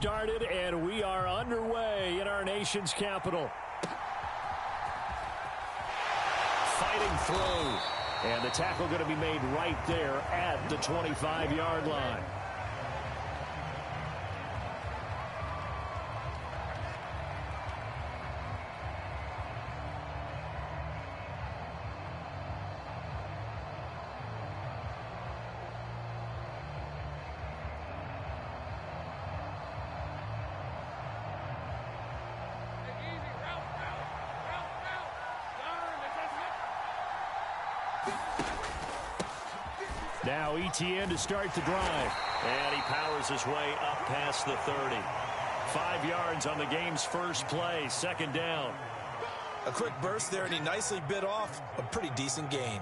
Started, and we are underway in our nation's capital. Fighting through, and the tackle going to be made right there at the 25-yard line. Now ETN to start the drive. And he powers his way up past the 30. 5 yards on the game's first play, second down. A quick burst there, and he nicely bit off a pretty decent gain.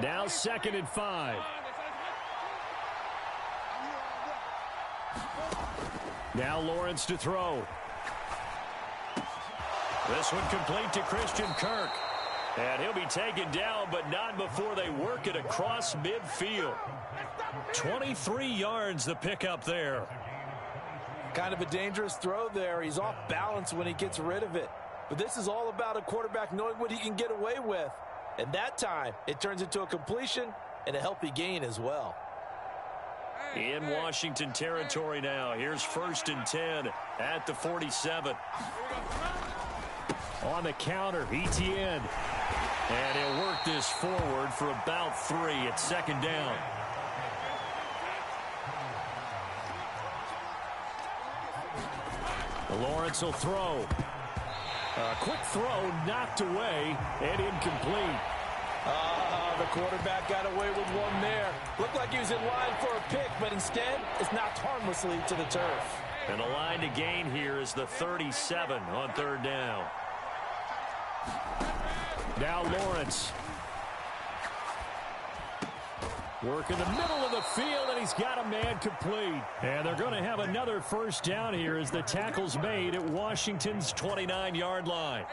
Now 2nd and 5. Now Lawrence to throw. This one complete to Christian Kirk. And he'll be taken down, but not before they work it across midfield. 23 yards the pickup there. Kind of a dangerous throw there. He's off balance when he gets rid of it. But this is all about a quarterback knowing what he can get away with. And that time, it turns into a completion and a healthy gain as well. In Washington territory now. Here's 1st and 10 at the 47. On the counter, ETN. And he'll work this forward for about 3 at 2nd down. Lawrence will throw. A quick throw knocked away and incomplete. The quarterback got away with one there. Looked like he was in line for a pick, but instead it's knocked harmlessly to the turf. And the line to gain here is the 37 on 3rd down. Now Lawrence. Work in the middle of the field, and he's got a man complete. And they're going to have another 1st down here as the tackle's made at Washington's 29-yard line.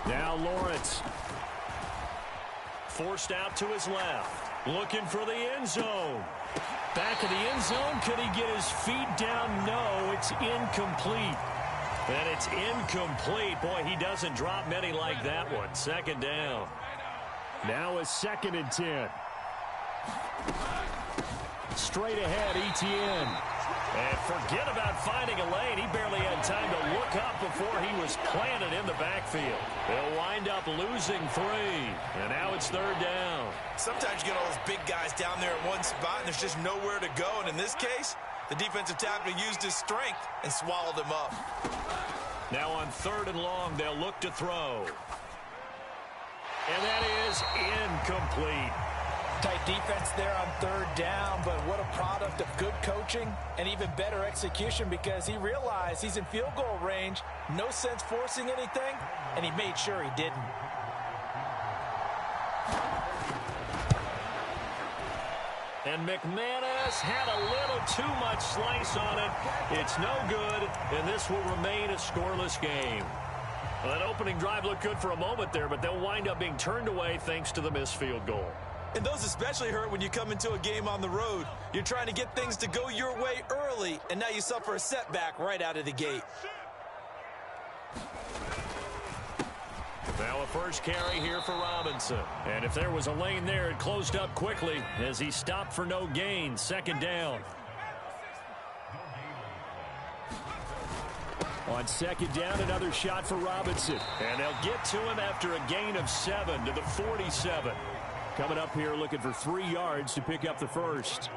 Now Lawrence. Forced out to his left. Looking for the end zone. Back in the end zone. Could he get his feet down? No, it's incomplete. And it's incomplete. Boy, he doesn't drop many like that one. 2nd down. Now a 2nd and 10. Straight ahead, ETN. And forget about finding a lane. He barely had time to look up before he was planted in the backfield. They'll wind up losing 3. And now it's 3rd down. Sometimes you get all those big guys down there in one spot, and there's just nowhere to go. And in this case, the defensive tackle used his strength and swallowed him up. Now on 3rd and long, they'll look to throw. And that is incomplete. Tight defense there on 3rd down, but what a product of good coaching and even better execution, because he realized he's in field goal range, no sense forcing anything, and he made sure he didn't. And McManus had a little too much slice on it. It's no good, and this will remain a scoreless game. Well, that opening drive looked good for a moment there, but they'll wind up being turned away thanks to the missed field goal. And those especially hurt when you come into a game on the road. You're trying to get things to go your way early, and now you suffer a setback right out of the gate. Now a first carry here for Robinson. And if there was a lane there, it closed up quickly as he stopped for no gain. 2nd down. On 2nd down, another shot for Robinson. And they'll get to him after a gain of 7 to the 47. Coming up here looking for 3 yards to pick up the first.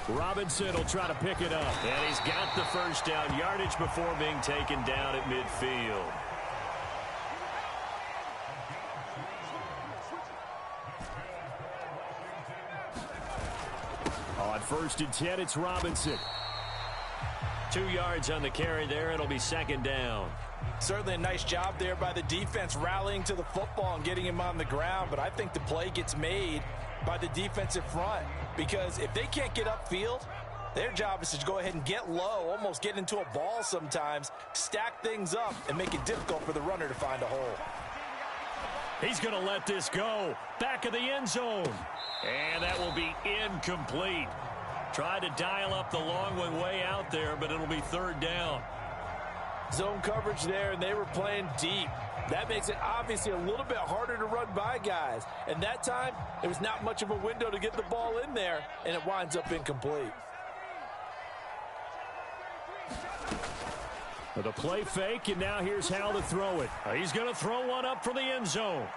Robinson will try to pick it up. And he's got the 1st down yardage before being taken down at midfield. On 1st and 10, it's Robinson. 2 yards on the carry there. It'll be 2nd down. Certainly a nice job there by the defense rallying to the football and getting him on the ground, but I think the play gets made by the defensive front because if they can't get upfield, their job is to go ahead and get low, almost get into a ball sometimes, stack things up, and make it difficult for the runner to find a hole. He's going to let this go. Back of the end zone. And that will be incomplete. Tried to dial up the long one way out there, but it'll be third down. Zone coverage there, and they were playing deep. That makes it obviously a little bit harder to run by guys. And that time, there was not much of a window to get the ball in there, and it winds up incomplete. With a play fake, and now here's how to throw it. He's going to throw one up for the end zone.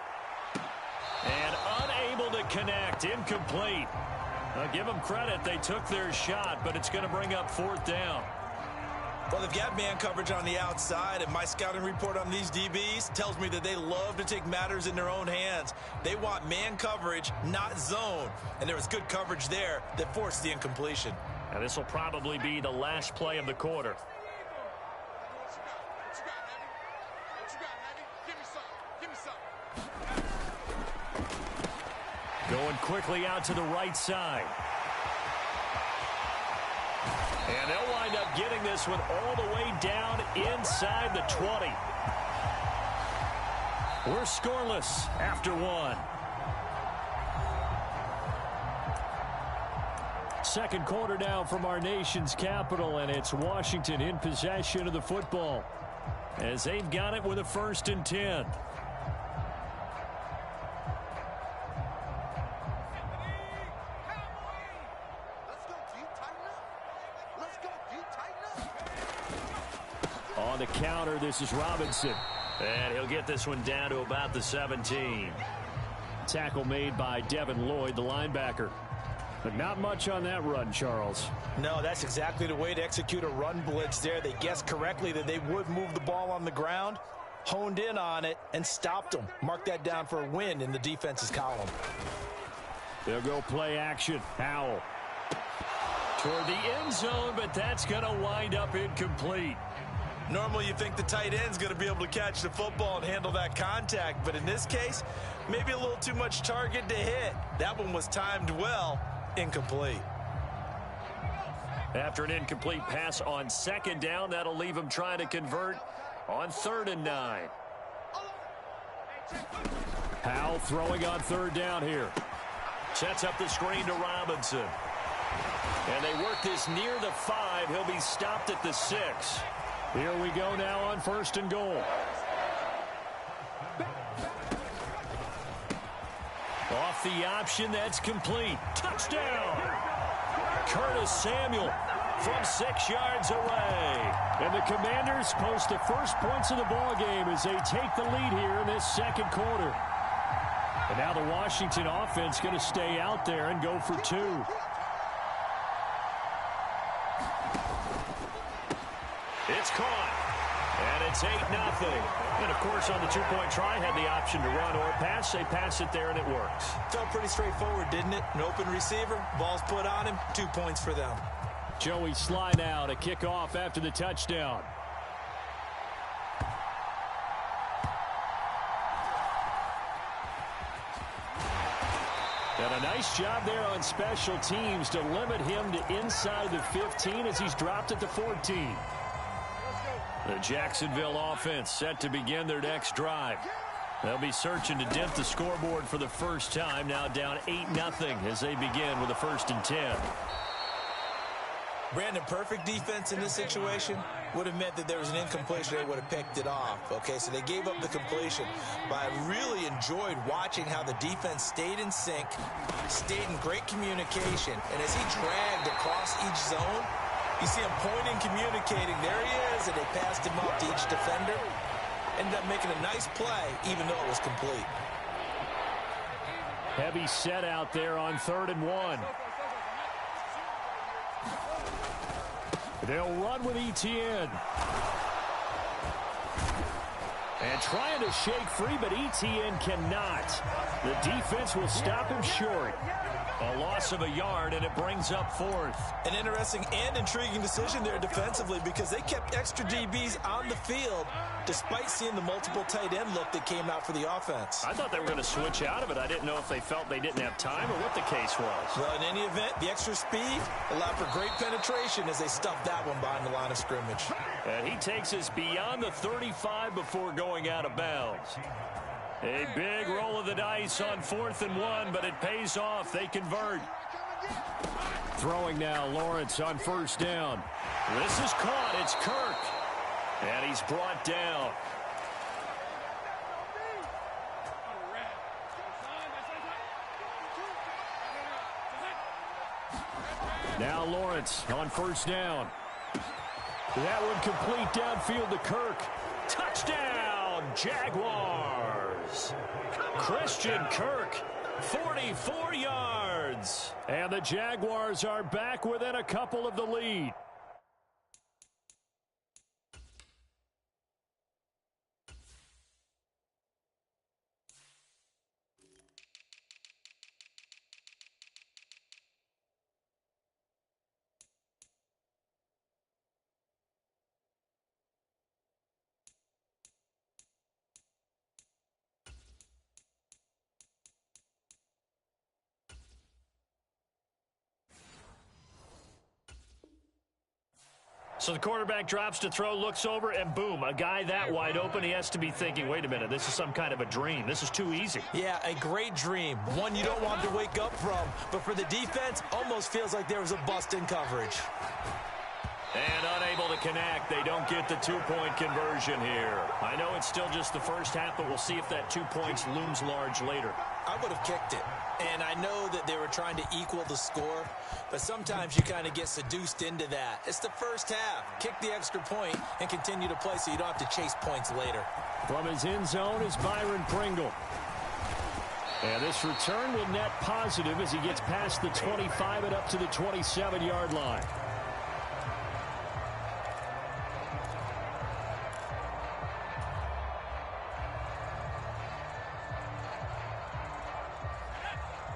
And unable to connect, incomplete. I'll give them credit, they took their shot, but it's going to bring up fourth down. Well, they've got man coverage on the outside, and my scouting report on these DBs tells me that they love to take matters in their own hands. They want man coverage, not zone. And there was good coverage there that forced the incompletion. And this will probably be the last play of the quarter. Going quickly out to the right side. And they'll wind up getting this one all the way down inside the 20. We're scoreless after one. Second quarter now from our nation's capital, and it's Washington in possession of the football as they've got it with a 1st and 10. On the counter, this is Robinson. And he'll get this one down to about the 17. Tackle made by Devin Lloyd, the linebacker. But not much on that run, Charles. No, that's exactly the way to execute a run blitz there. They guessed correctly that they would move the ball on the ground, honed in on it, and stopped them. Mark that down for a win in the defense's column. They'll go play action. Howell. Toward the end zone, but that's going to wind up incomplete. Normally you think the tight end's going to be able to catch the football and handle that contact, but in this case, maybe a little too much target to hit. That one was timed well, incomplete. After an incomplete pass on 2nd down, that'll leave him trying to convert on 3rd and 9. Howell throwing on 3rd down here. Sets up the screen to Robinson. And they work this near the 5. He'll be stopped at the 6. Here we go now on 1st and goal. Off the option, that's complete. Touchdown! Curtis Samuel from 6 yards away. And the Commanders post the first points of the ball game as they take the lead here in this 2nd quarter. And now the Washington offense going to stay out there and go for 2. It's caught, and it's 8-0. And, of course, on the 2-point try, had the option to run or pass. They pass it there, and it works. Felt pretty straightforward, didn't it? An open receiver, ball's put on him, 2 points for them. Joey Sly now to kick off after the touchdown. And a nice job there on special teams to limit him to inside the 15 as he's dropped at the 14. The Jacksonville offense set to begin their next drive. They'll be searching to dent the scoreboard for the first time, now down 8-0 as they begin with a 1st and 10. Brandon, perfect defense in this situation would have meant that there was an incompletion. They would have picked it off. Okay, so they gave up the completion. But I really enjoyed watching how the defense stayed in sync, stayed in great communication. And as he dragged across each zone, you see him pointing, communicating. There he is, and they passed him up to each defender. Ended up making a nice play, even though it was complete. Heavy set out there on 3rd and 1. They'll run with Etienne. And trying to shake free, but ETN cannot. The defense will stop him short. A loss of a yard, and it brings up fourth. An interesting and intriguing decision there defensively because they kept extra DBs on the field despite seeing the multiple tight end look that came out for the offense. I thought they were going to switch out of it. I didn't know if they felt they didn't have time or what the case was. Well, in any event, the extra speed allowed for great penetration as they stuffed that one behind the line of scrimmage. And he takes us beyond the 35 before going out of bounds. A big roll of the dice on 4th and 1, but it pays off. They convert. Throwing now, Lawrence on 1st down. This is caught. It's Kirk. And he's brought down. Now Lawrence on 1st down. That one complete downfield to Kirk. Touchdown, Jaguars. Christian Kirk, 44 yards. And the Jaguars are back within a couple of the lead. So the quarterback drops to throw, looks over, and boom, a guy that wide open, he has to be thinking, wait a minute, this is some kind of a dream. This is too easy. Yeah, a great dream. One you don't want to wake up from. But for the defense, almost feels like there was a bust in coverage. And unable to connect. They don't get the two-point conversion here. I know it's still just the first half, but we'll see if that 2 points looms large later. I would have kicked it. And I know that they were trying to equal the score, but sometimes you kind of get seduced into that. It's the first half. Kick the extra point and continue to play so you don't have to chase points later. From his end zone is Byron Pringle. And this return will net positive as he gets past the 25 and up to the 27-yard line.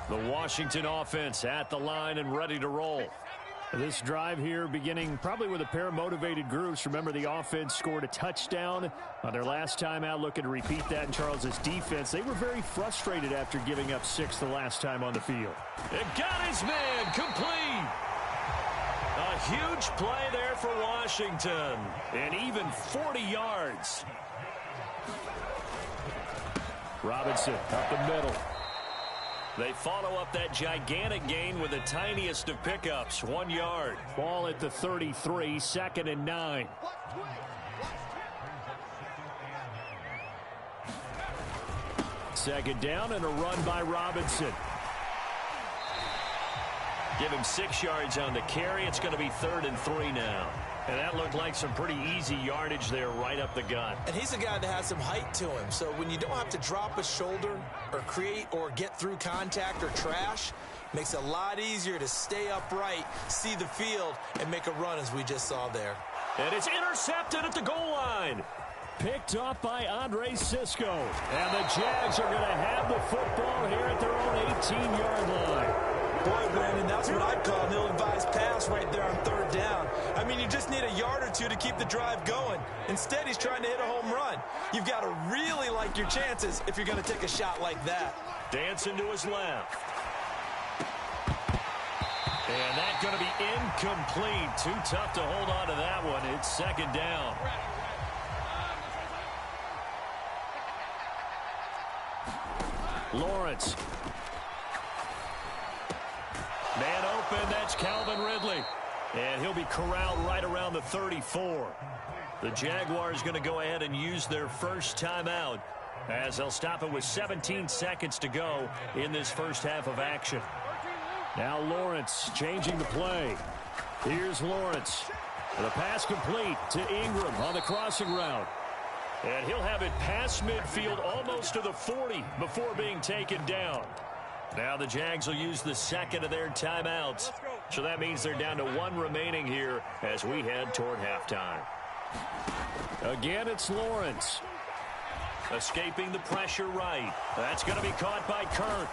The Washington offense at the line and ready to roll. This drive here beginning probably with a pair of motivated groups. Remember, the offense scored a touchdown on their last time out. Looking to repeat that in Charles's defense. They were very frustrated after giving up 6 the last time on the field. It got his man complete. A huge play there for Washington. And even 40 yards. Robinson up the middle. They follow up that gigantic gain with the tiniest of pickups, 1 yard. Ball at the 33, 2nd and 9. Second down and a run by Robinson. Give him 6 yards on the carry. It's going to be 3rd and 3 now. And that looked like some pretty easy yardage there right up the gut. And he's a guy that has some height to him. So when you don't have to drop a shoulder or create or get through contact or trash, makes it a lot easier to stay upright, see the field, and make a run as we just saw there. And it's intercepted at the goal line. Picked off by Andre Sisco. And the Jags are going to have the football here at their own 18-yard line. Boy, Brandon, that's what I'd call an ill-advised pass right there on 3rd down. I mean, you just need a yard or two to keep the drive going. Instead, he's trying to hit a home run. You've got to really like your chances if you're going to take a shot like that. Dancing to his left. And that's going to be incomplete. Too tough to hold on to that one. It's 2nd down. Lawrence. Man open, that's Calvin Ridley. And he'll be corralled right around the 34. The Jaguars going to go ahead and use their first timeout as they'll stop it with 17 seconds to go in this first half of action. Now Lawrence changing the play. Here's Lawrence. The pass complete to Ingram on the crossing route. And he'll have it past midfield almost to the 40 before being taken down. Now the Jags will use the second of their timeouts. So that means they're down to 1 remaining here as we head toward halftime. Again, it's Lawrence. Escaping the pressure right. That's going to be caught by Kirk.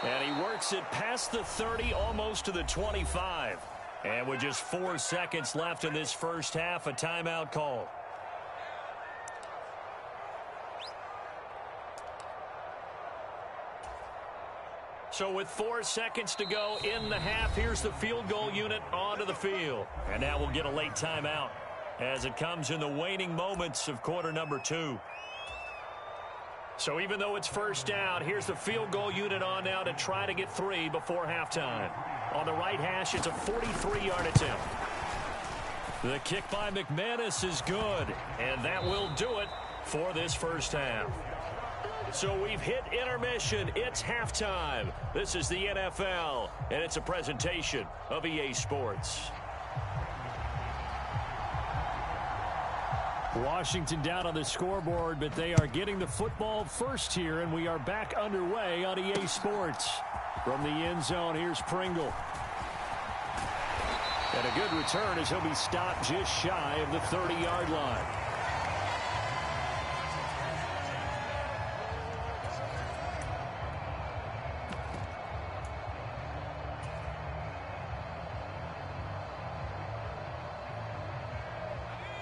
And he works it past the 30, almost to the 25. And with just 4 seconds left in this first half, a timeout call. So with 4 seconds to go in the half, here's the field goal unit onto the field. And now we'll get a late timeout as it comes in the waning moments of quarter number 2. So even though it's first down, here's the field goal unit on now to try to get 3 before halftime. On the right hash, it's a 43-yard attempt. The kick by McManus is good, and that will do it for this first half. So we've hit intermission. It's halftime. This is the NFL, and it's a presentation of EA Sports. Washington down on the scoreboard, but they are getting the football first here, and we are back underway on EA Sports. From the end zone, here's Pringle. And a good return as he'll be stopped just shy of the 30-yard line.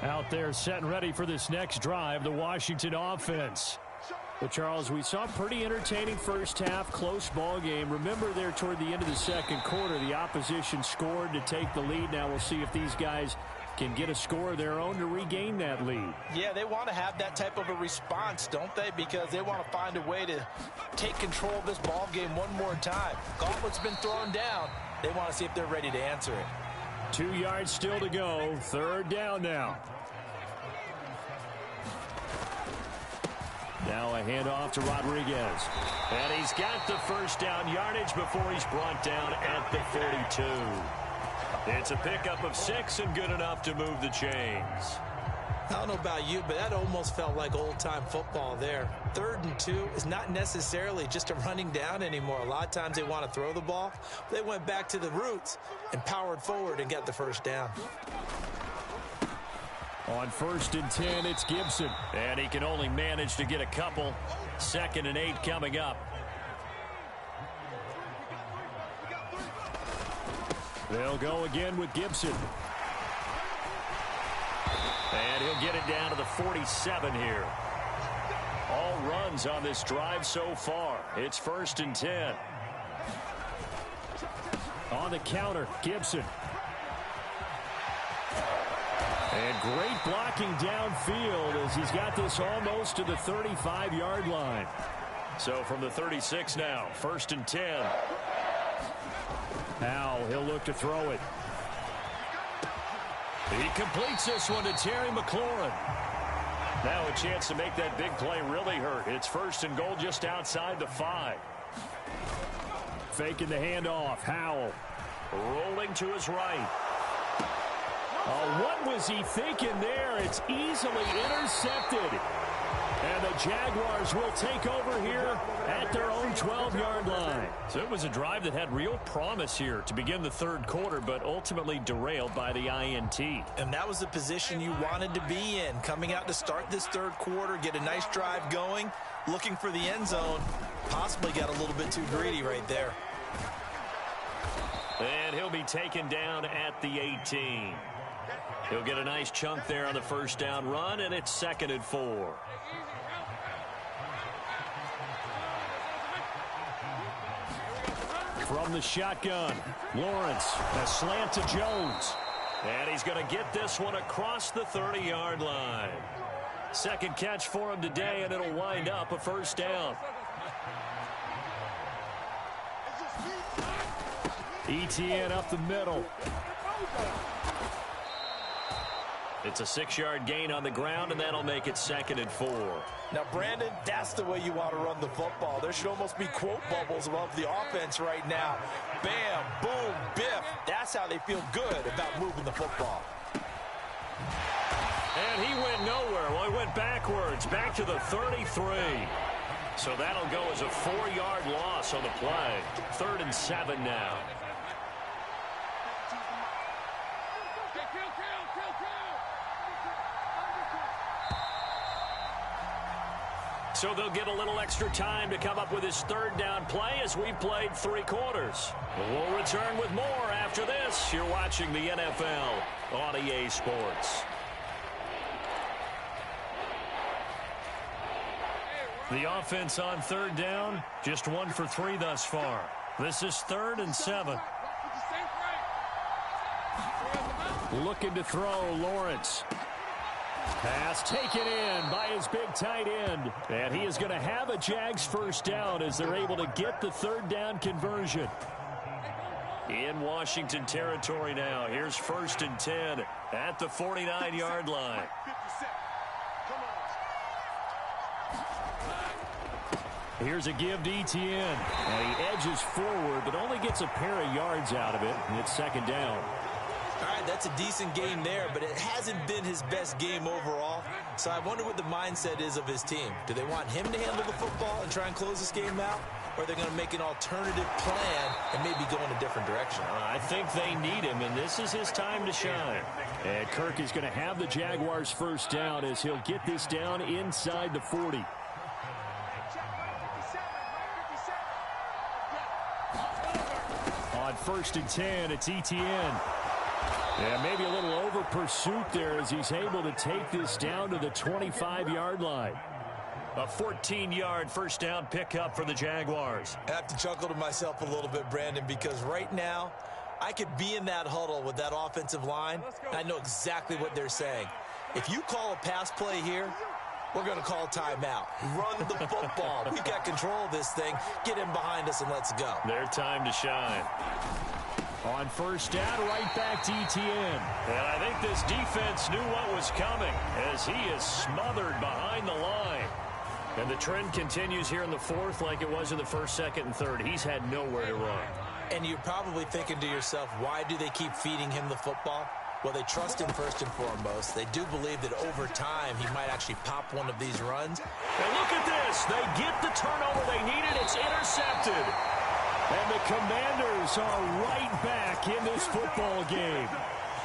Out there set and ready for this next drive, the Washington offense. Well, Charles, we saw a pretty entertaining first half, close ball game. Remember there toward the end of the second quarter, the opposition scored to take the lead. Now we'll see if these guys can get a score of their own to regain that lead. Yeah, they want to have that type of a response, don't they? Because they want to find a way to take control of this ball game one more time. Gauntlet's been thrown down. They want to see if they're ready to answer it. 2 yards still to go. Third down now. Now a handoff to Rodriguez. And he's got the first down yardage before he's brought down at the 42. It's a pickup of 6 and good enough to move the chains. I don't know about you, but that almost felt like old-time football there. 3rd and 2 is not necessarily just a running down anymore. A lot of times they want to throw the ball. They went back to the roots and powered forward and got the first down. On 1st and 10, it's Gibson. And he can only manage to get a couple. 2nd and 8 coming up. They'll go again with Gibson. And he'll get it down to the 47 here. All runs on this drive so far. It's 1st and 10. On the counter, Gibson. And great blocking downfield as he's got this almost to the 35-yard line. So from the 36 now, 1st and 10. Now he'll look to throw it. He completes this one to Terry McLaurin. Now a chance to make that big play really hurt. It's 1st and goal just outside the 5. Faking the handoff. Howell rolling to his right. What was he thinking there? It's easily intercepted. And the Jaguars will take over here at their own 12-yard line. So it was a drive that had real promise here to begin the 3rd quarter, but ultimately derailed by the INT. And that was the position you wanted to be in. Coming out to start this 3rd quarter, get a nice drive going, looking for the end zone. Possibly got a little bit too greedy right there. And he'll be taken down at the 18. He'll get a nice chunk there on the first down run, and it's 2nd and 4. From the shotgun, Lawrence, a slant to Jones. And he's going to get this one across the 30-yard line. 2nd catch for him today, and it'll wind up a first down. ETN up the middle. It's a 6-yard gain on the ground, and that'll make it 2nd and 4. Now, Brandon, that's the way you want to run the football. There should almost be quote bubbles above the offense right now. Bam, boom, biff. That's how they feel good about moving the football. And he went nowhere. Well, he went backwards, back to the 33. So that'll go as a 4-yard loss on the play. 3rd and 7 now. So So they'll get a little extra time to come up with his third down play as we've played 3 quarters. We'll return with more after this. You're watching the NFL on EA Sports. The offense on third down, just 1 for 3 thus far. This is 3rd and 7. Looking to throw, Lawrence. Pass taken in by his big tight end. And he is going to have a Jags first down as they're able to get the third down conversion. In Washington territory now. Here's 1st and 10 at the 49-yard line. Here's a give to Etienne. And he edges forward, but only gets a pair of yards out of it. And it's 2nd down. All right, that's a decent game there, but it hasn't been his best game overall. So I wonder what the mindset is of his team. Do they want him to handle the football and try and close this game out? Or are they going to make an alternative plan and maybe go in a different direction? I think they need him, and this is his time to shine. And Kirk is going to have the Jaguars first down as he'll get this down inside the 40. On 1st and 10, it's Etienne. Yeah, maybe a little over pursuit there as he's able to take this down to the 25-yard line. A 14-yard first down pickup for the Jaguars. I have to chuckle to myself a little bit, Brandon, because right now I could be in that huddle with that offensive line, and I know exactly what they're saying. If you call a pass play here, we're going to call timeout. Run the football. We've got control of this thing. Get him behind us and let's go. Their time to shine. On first down, right back to Etienne. And I think this defense knew what was coming as he is smothered behind the line. And the trend continues here in the 4th like it was in the 1st, 2nd, and 3rd. He's had nowhere to run. And you're probably thinking to yourself, why do they keep feeding him the football? Well, they trust him first and foremost. They do believe that over time he might actually pop one of these runs. And look at this. They get the turnover they needed. It's intercepted. And the Commanders are right back in this football game.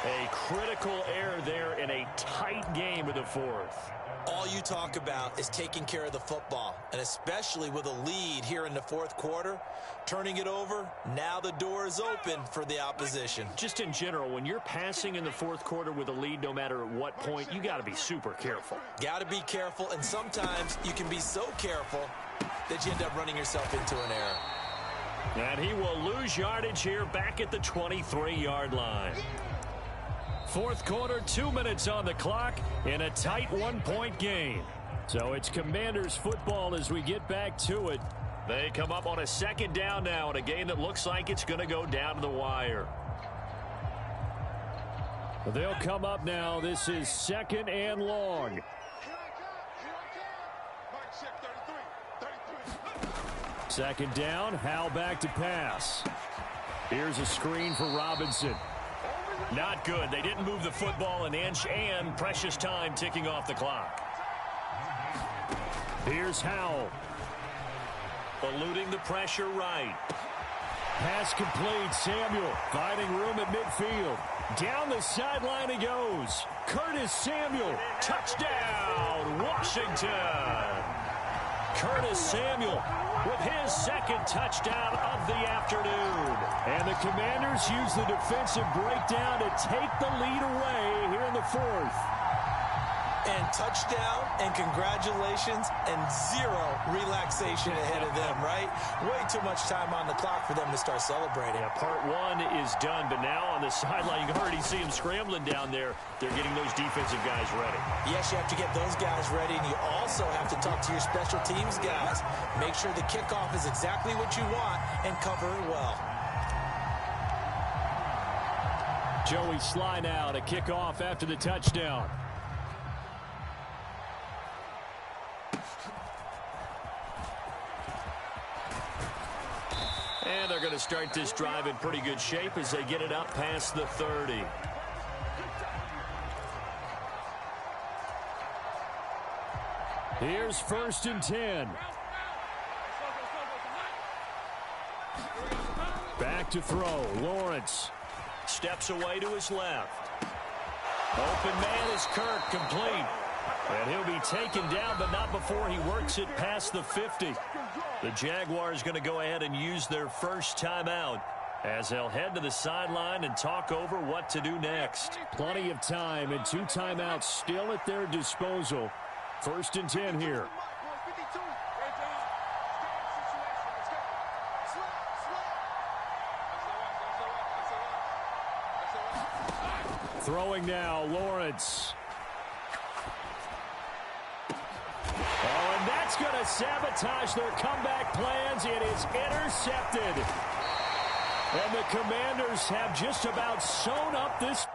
A critical error there in a tight game of the 4th. All you talk about is taking care of the football, and especially with a lead here in the 4th quarter, turning it over, now the door is open for the opposition. Just in general, when you're passing in the 4th quarter with a lead, no matter at what point, you got to be super careful. Got to be careful, and sometimes you can be so careful that you end up running yourself into an error. And he will lose yardage here back at the 23-yard line. 4th quarter, 2 minutes on the clock in a tight 1-point game. So it's Commanders football as we get back to it. They come up on a 2nd down now in a game that looks like it's going to go down to the wire. They'll come up now. This is 2nd and long. 2nd down, Howell back to pass. Here's a screen for Robinson. Not good. They didn't move the football an inch, and precious time ticking off the clock. Here's Howell. Eluding the pressure right. Pass complete. Samuel finding room at midfield. Down the sideline he goes. Curtis Samuel. Touchdown, Washington. Curtis Samuel with his 2nd touchdown of the afternoon. And the Commanders use the defensive breakdown to take the lead away here in the 4th. And touchdown, and congratulations, and 0 relaxation ahead of them, right? Way too much time on the clock for them to start celebrating. Yeah, part 1 is done, but now on the sideline, you can already see them scrambling down there. They're getting those defensive guys ready. Yes, you have to get those guys ready, and you also have to talk to your special teams guys. Make sure the kickoff is exactly what you want and cover it well. Joey Sly now to kick off after the touchdown. And they're going to start this drive in pretty good shape as they get it up past the 30. Here's 1st and 10. Back to throw. Lawrence steps away to his left. Open man is Kirk, complete. And he'll be taken down, but not before he works it past the 50. The Jaguars going to go ahead and use their first timeout as they'll head to the sideline and talk over what to do next. Plenty of time and 2 timeouts still at their disposal. 1st and 10 here. Throwing now, Lawrence. Oh, and that's going to sabotage their comeback plans. It is intercepted. And the Commanders have just about sewn up this